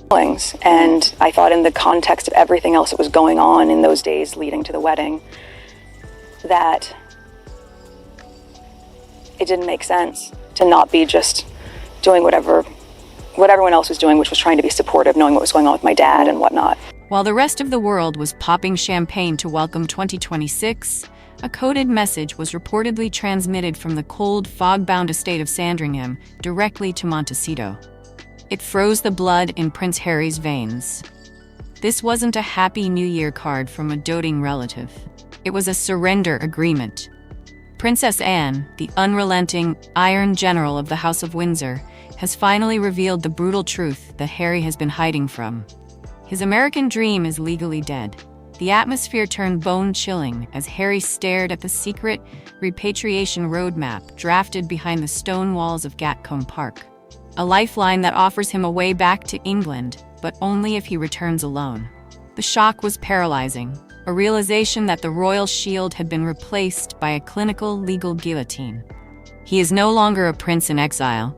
feelings. And I thought, in the context of everything else that was going on in those days leading to the wedding, that it didn't make sense to not be just doing what everyone else was doing, which was trying to be supportive, knowing what was going on with my dad and whatnot. While the rest of the world was popping champagne to welcome 2026, a coded message was reportedly transmitted from the cold, fog-bound estate of Sandringham directly to Montecito. It froze the blood in Prince Harry's veins. This wasn't a Happy New Year card from a doting relative. It was a surrender agreement. Princess Anne, the unrelenting Iron General of the House of Windsor, has finally revealed the brutal truth that Harry has been hiding from. His American dream is legally dead. The atmosphere turned bone-chilling as Harry stared at the secret repatriation roadmap drafted behind the stone walls of Gatcombe Park. A lifeline that offers him a way back to England, but only if he returns alone. The shock was paralyzing, a realization that the royal shield had been replaced by a clinical legal guillotine. He is no longer a prince in exile.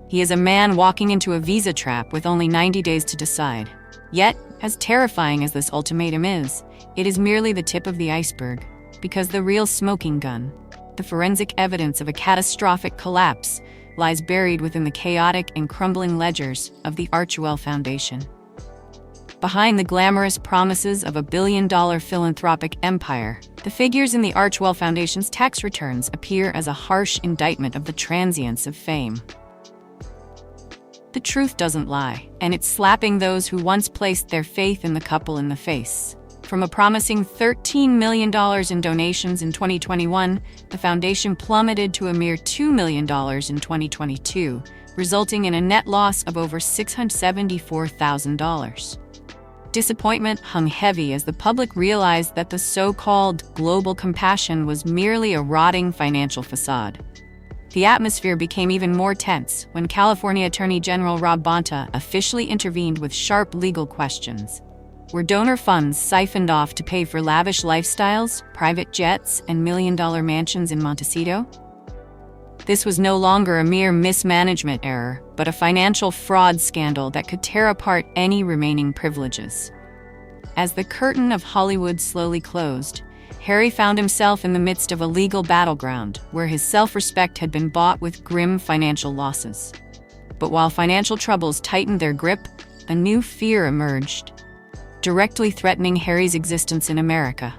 He is a man walking into a visa trap with only 90 days to decide. Yet, as terrifying as this ultimatum is, it is merely the tip of the iceberg, because the real smoking gun, the forensic evidence of a catastrophic collapse, lies buried within the chaotic and crumbling ledgers of the Archewell Foundation. Behind the glamorous promises of a billion-dollar philanthropic empire, the figures in the Archewell Foundation's tax returns appear as a harsh indictment of the transience of fame. The truth doesn't lie, and it's slapping those who once placed their faith in the couple in the face. From a promising $13 million in donations in 2021, the foundation plummeted to a mere $2 million in 2022, resulting in a net loss of over $674,000. Disappointment hung heavy as the public realized that the so-called global compassion was merely a rotting financial facade. The atmosphere became even more tense when California Attorney General Rob Bonta officially intervened with sharp legal questions. Were donor funds siphoned off to pay for lavish lifestyles, private jets, and million-dollar mansions in Montecito? This was no longer a mere mismanagement error, but a financial fraud scandal that could tear apart any remaining privileges. As the curtain of Hollywood slowly closed, Harry found himself in the midst of a legal battleground where his self-respect had been bought with grim financial losses. But while financial troubles tightened their grip, a new fear emerged, directly threatening Harry's existence in America.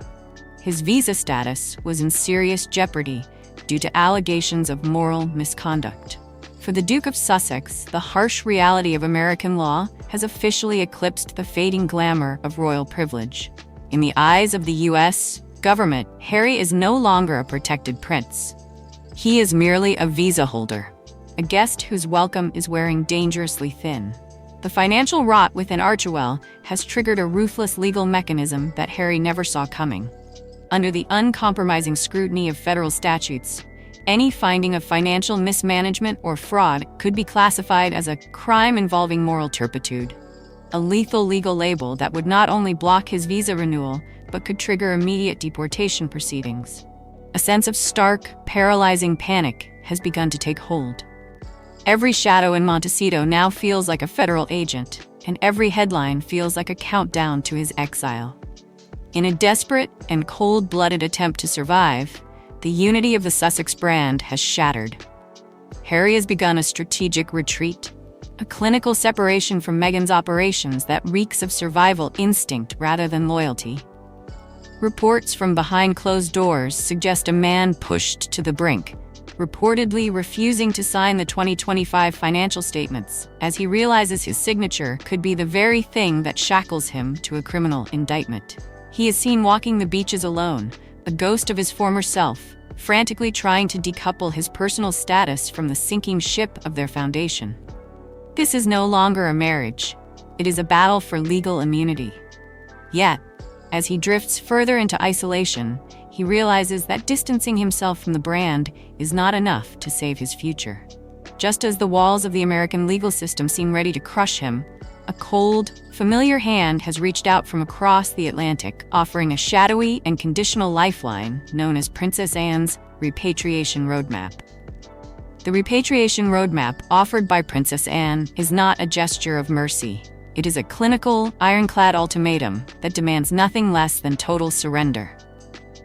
His visa status was in serious jeopardy due to allegations of moral misconduct. For the Duke of Sussex, the harsh reality of American law has officially eclipsed the fading glamour of royal privilege. In the eyes of the U.S. government, Harry is no longer a protected prince. He is merely a visa holder, a guest whose welcome is wearing dangerously thin. The financial rot within Archewell has triggered a ruthless legal mechanism that Harry never saw coming. Under the uncompromising scrutiny of federal statutes, any finding of financial mismanagement or fraud could be classified as a crime involving moral turpitude, a lethal legal label that would not only block his visa renewal, but could trigger immediate deportation proceedings. A sense of stark, paralyzing panic has begun to take hold. Every shadow in Montecito now feels like a federal agent, and every headline feels like a countdown to his exile. In a desperate and cold-blooded attempt to survive, the unity of the Sussex brand has shattered. Harry has begun a strategic retreat, a clinical separation from Meghan's operations that reeks of survival instinct rather than loyalty. Reports from behind closed doors suggest a man pushed to the brink, reportedly refusing to sign the 2025 financial statements, as he realizes his signature could be the very thing that shackles him to a criminal indictment. He is seen walking the beaches alone, a ghost of his former self, frantically trying to decouple his personal status from the sinking ship of their foundation. This is no longer a marriage. It is a battle for legal immunity. Yet, as he drifts further into isolation, he realizes that distancing himself from the brand is not enough to save his future. Just as the walls of the American legal system seem ready to crush him, a cold, familiar hand has reached out from across the Atlantic, offering a shadowy and conditional lifeline known as Princess Anne's Repatriation Roadmap. The Repatriation Roadmap offered by Princess Anne is not a gesture of mercy. It is a clinical, ironclad ultimatum that demands nothing less than total surrender.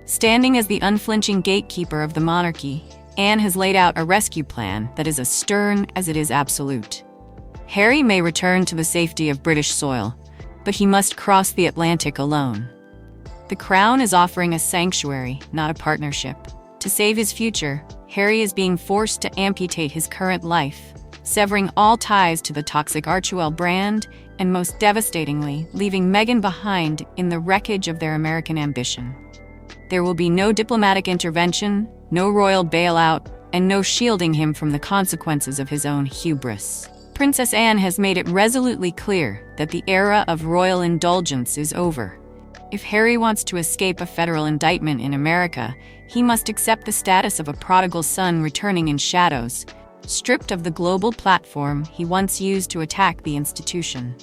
Standing as the unflinching gatekeeper of the monarchy, Anne has laid out a rescue plan that is as stern as it is absolute. Harry may return to the safety of British soil, but he must cross the Atlantic alone. The Crown is offering a sanctuary, not a partnership. To save his future, Harry is being forced to amputate his current life, severing all ties to the toxic Archewell brand, and most devastatingly, leaving Meghan behind in the wreckage of their American ambition. There will be no diplomatic intervention, no royal bailout, and no shielding him from the consequences of his own hubris. Princess Anne has made it resolutely clear that the era of royal indulgence is over. If Harry wants to escape a federal indictment in America, he must accept the status of a prodigal son returning in shadows, stripped of the global platform he once used to attack the institution.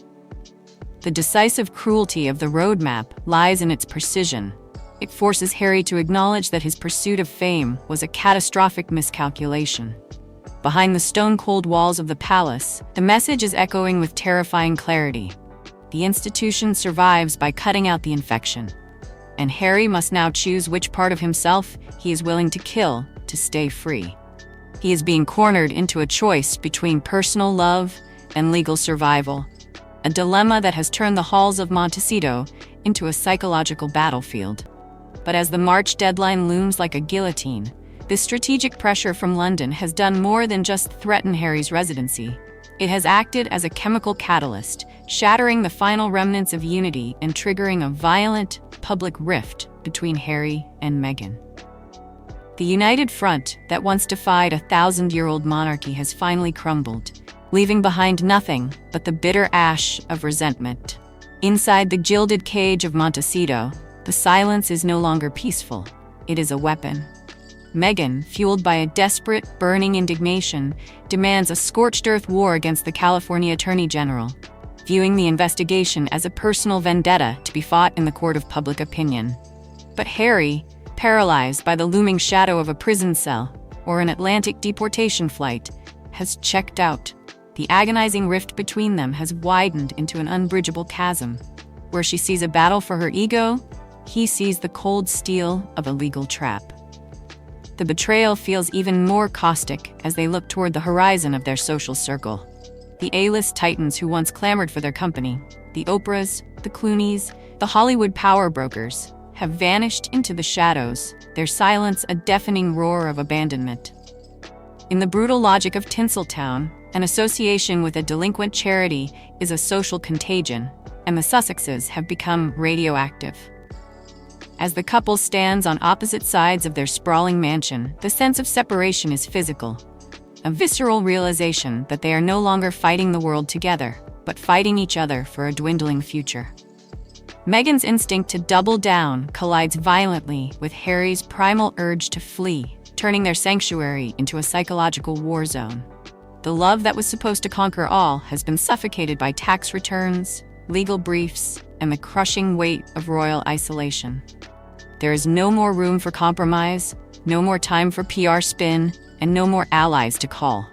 The decisive cruelty of the roadmap lies in its precision. It forces Harry to acknowledge that his pursuit of fame was a catastrophic miscalculation. Behind the stone-cold walls of the palace, the message is echoing with terrifying clarity. The institution survives by cutting out the infection, and Harry must now choose which part of himself he is willing to kill to stay free. He is being cornered into a choice between personal love and legal survival, a dilemma that has turned the halls of Montecito into a psychological battlefield. But as the March deadline looms like a guillotine, this strategic pressure from London has done more than just threaten Harry's residency. It has acted as a chemical catalyst, shattering the final remnants of unity and triggering a violent public rift between Harry and Meghan. The united front that once defied a 1,000-year-old monarchy has finally crumbled, leaving behind nothing but the bitter ash of resentment. Inside the gilded cage of Montecito, the silence is no longer peaceful. It is a weapon. Meghan, fueled by a desperate, burning indignation, demands a scorched earth war against the California Attorney General, viewing the investigation as a personal vendetta to be fought in the court of public opinion. But Harry, paralyzed by the looming shadow of a prison cell or an Atlantic deportation flight, has checked out. The agonizing rift between them has widened into an unbridgeable chasm. Where she sees a battle for her ego, he sees the cold steel of a legal trap. The betrayal feels even more caustic as they look toward the horizon of their social circle. The A-list titans who once clamored for their company, the Oprahs, the Clooneys, the Hollywood power brokers, have vanished into the shadows, their silence a deafening roar of abandonment. In the brutal logic of Tinseltown, an association with a delinquent charity is a social contagion, and the Sussexes have become radioactive. As the couple stands on opposite sides of their sprawling mansion, the sense of separation is physical, a visceral realization that they are no longer fighting the world together, but fighting each other for a dwindling future. Meghan's instinct to double down collides violently with Harry's primal urge to flee, turning their sanctuary into a psychological war zone. The love that was supposed to conquer all has been suffocated by tax returns, legal briefs, and the crushing weight of royal isolation. There is no more room for compromise, no more time for PR spin, and no more allies to call.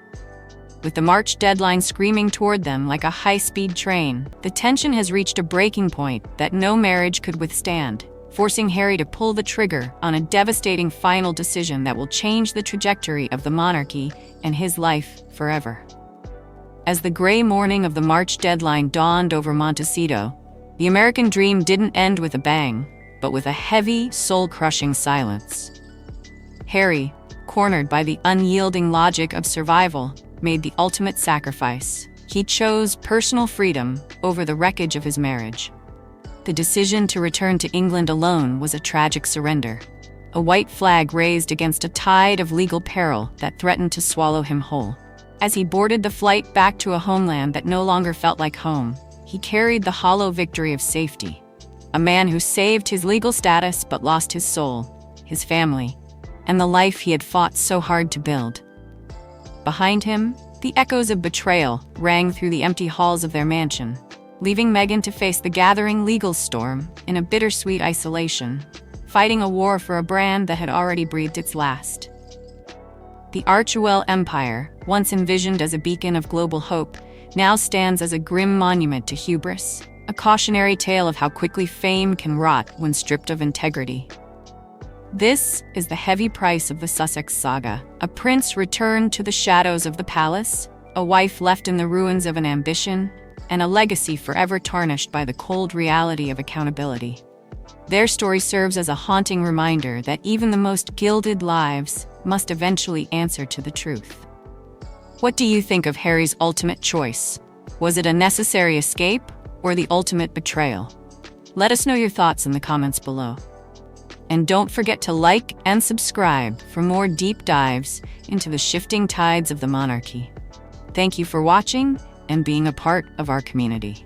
With the March deadline screaming toward them like a high-speed train, the tension has reached a breaking point that no marriage could withstand, forcing Harry to pull the trigger on a devastating final decision that will change the trajectory of the monarchy and his life forever. As the gray morning of the March deadline dawned over Montecito, the American dream didn't end with a bang, but with a heavy, soul-crushing silence. Harry, cornered by the unyielding logic of survival, made the ultimate sacrifice. He chose personal freedom over the wreckage of his marriage. The decision to return to England alone was a tragic surrender, a white flag raised against a tide of legal peril that threatened to swallow him whole. As he boarded the flight back to a homeland that no longer felt like home, he carried the hollow victory of safety. A man who saved his legal status but lost his soul, his family, and the life he had fought so hard to build. Behind him, the echoes of betrayal rang through the empty halls of their mansion, leaving Meghan to face the gathering legal storm in a bittersweet isolation, fighting a war for a brand that had already breathed its last. The Archewell Empire, once envisioned as a beacon of global hope, now stands as a grim monument to hubris, a cautionary tale of how quickly fame can rot when stripped of integrity. This is the heavy price of the Sussex saga. A prince returned to the shadows of the palace, a wife left in the ruins of an ambition, and a legacy forever tarnished by the cold reality of accountability. Their story serves as a haunting reminder that even the most gilded lives must eventually answer to the truth. What do you think of Harry's ultimate choice? Was it a necessary escape or the ultimate betrayal? Let us know your thoughts in the comments below. And don't forget to like and subscribe for more deep dives into the shifting tides of the monarchy. Thank you for watching and being a part of our community.